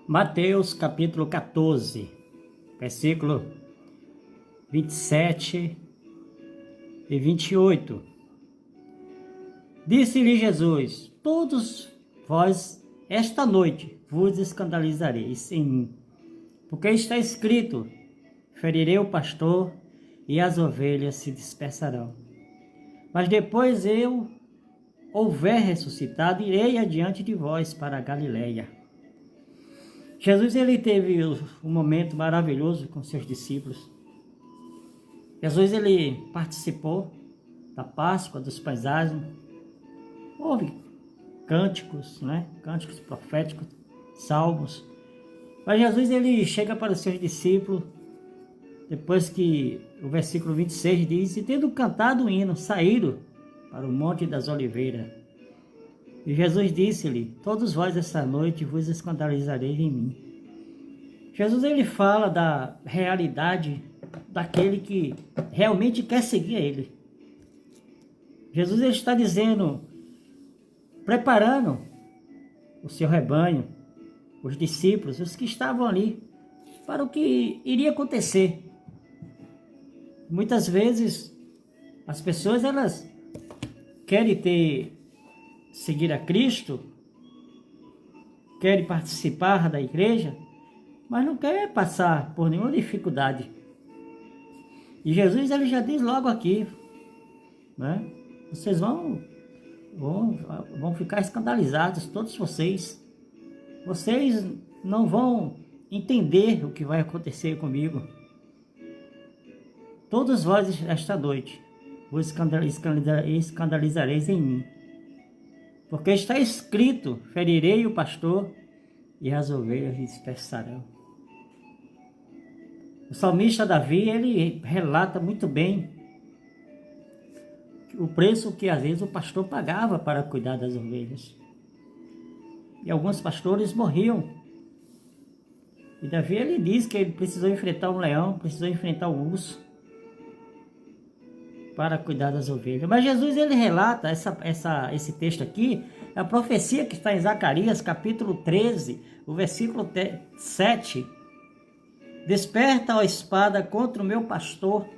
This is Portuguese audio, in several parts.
Mateus capítulo 14, versículo 27 e 28. Disse-lhe Jesus: todos vós esta noite vos escandalizareis em mim, porque está escrito: ferirei o pastor e as ovelhas se dispersarão. Mas depois eu houver ressuscitado, irei adiante de vós para a Galileia. Jesus ele teve um momento maravilhoso com seus discípulos. Jesus ele participou da Páscoa, dos pães asmos. Houve cânticos, cânticos proféticos, salmos. Mas Jesus ele chega para os seus discípulos, depois que o versículo 26 diz: e tendo cantado o hino, saíram para o Monte das Oliveiras. E Jesus disse-lhe: todos vós esta noite vos escandalizareis em mim. Jesus ele fala da realidade daquele que realmente quer seguir a ele. Jesus ele está dizendo, preparando o seu rebanho, os discípulos, os que estavam ali, para o que iria acontecer. Muitas vezes as pessoas elas querem seguir a Cristo, querem participar da igreja, mas não querem passar por nenhuma dificuldade. E Jesus ele já diz logo aqui, vocês vão ficar escandalizados, todos vocês. Vocês não vão entender o que vai acontecer comigo. Todos vós esta noite vos escandalizareis em mim. Porque está escrito: ferirei o pastor e as ovelhas dispersarão. O salmista Davi, ele relata muito bem o preço que às vezes o pastor pagava para cuidar das ovelhas. E alguns pastores morriam. E Davi, ele diz que ele precisou enfrentar um leão, precisou enfrentar um urso para cuidar das ovelhas. Mas Jesus ele relata esse texto aqui, a profecia que está em Zacarias capítulo 13, o versículo 7. Desperta, ó espada, contra o meu pastor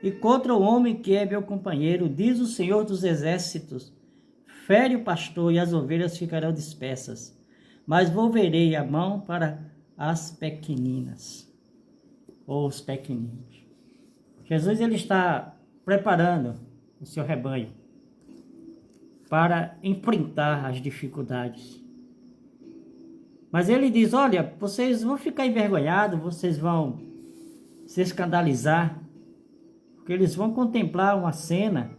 e contra o homem que é meu companheiro, diz o Senhor dos Exércitos. Fere o pastor e as ovelhas ficarão dispersas, mas volverei a mão para as pequeninas, ou os pequeninos. Jesus ele está preparando o seu rebanho para enfrentar as dificuldades. Mas ele diz: olha, vocês vão ficar envergonhados, vocês vão se escandalizar, porque eles vão contemplar uma cena,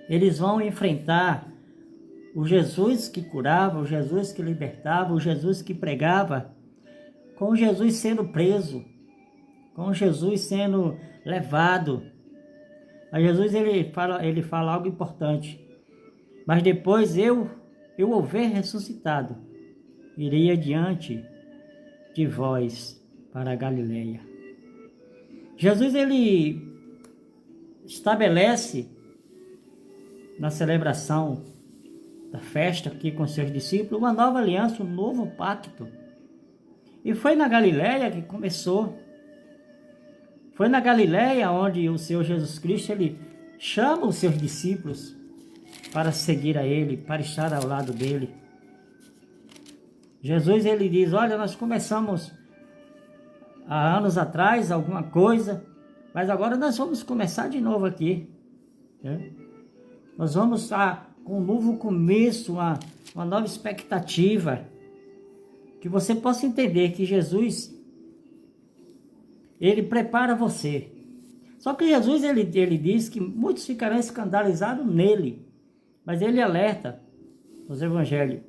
eles vão enfrentar o Jesus que curava, o Jesus que libertava, o Jesus que pregava, com Jesus sendo preso, com Jesus sendo levado. Mas Jesus ele fala algo importante: mas depois eu houver ressuscitado, irei adiante de vós para a Galileia. Jesus ele estabelece na celebração da festa aqui com seus discípulos uma nova aliança, um novo pacto. E foi na Galileia que começou. Foi na Galileia onde o Senhor Jesus Cristo ele chama os seus discípulos para seguir a ele, para estar ao lado dele. Jesus ele diz: olha, nós começamos há anos atrás alguma coisa, mas agora nós vamos começar de novo aqui. Nós vamos estar com um novo começo, uma nova expectativa, que você possa entender que Jesus ele prepara você. Só que Jesus ele diz que muitos ficarão escandalizados nele, mas ele alerta nos evangelhos: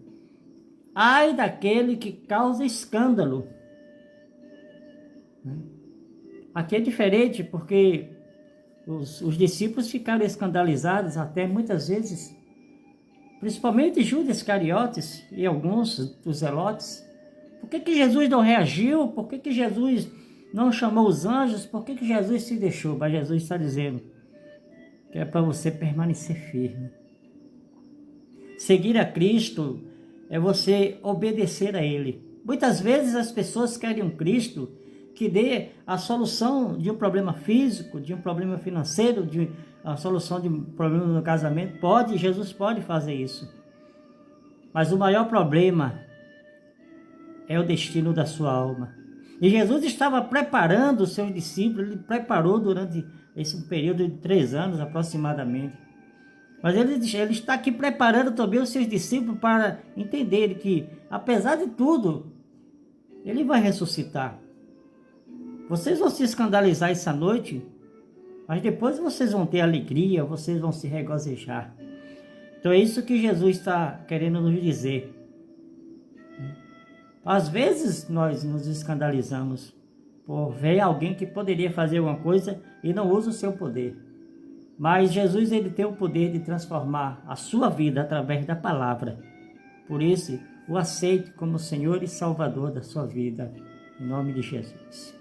ai daquele que causa escândalo. Aqui é diferente, porque os discípulos ficaram escandalizados até muitas vezes, principalmente Judas Iscariotes e alguns dos zelotes. Por que Jesus não reagiu? Por que Jesus não chamou os anjos? Por que Jesus se deixou? Mas Jesus está dizendo que é para você permanecer firme. Seguir a Cristo é você obedecer a Ele. Muitas vezes as pessoas querem um Cristo que dê a solução de um problema físico, de um problema financeiro, de a solução de um problema no casamento. Jesus pode fazer isso. Mas o maior problema é o destino da sua alma. E Jesus estava preparando os seus discípulos, ele preparou durante esse período de 3 anos aproximadamente. Mas ele está aqui preparando também os seus discípulos para entenderem que, apesar de tudo, ele vai ressuscitar. Vocês vão se escandalizar essa noite, mas depois vocês vão ter alegria, vocês vão se regozijar. Então é isso que Jesus está querendo nos dizer. Às vezes nós nos escandalizamos por ver alguém que poderia fazer uma coisa e não usa o seu poder. Mas Jesus, ele tem o poder de transformar a sua vida através da palavra. Por isso, o aceite como Senhor e Salvador da sua vida. Em nome de Jesus.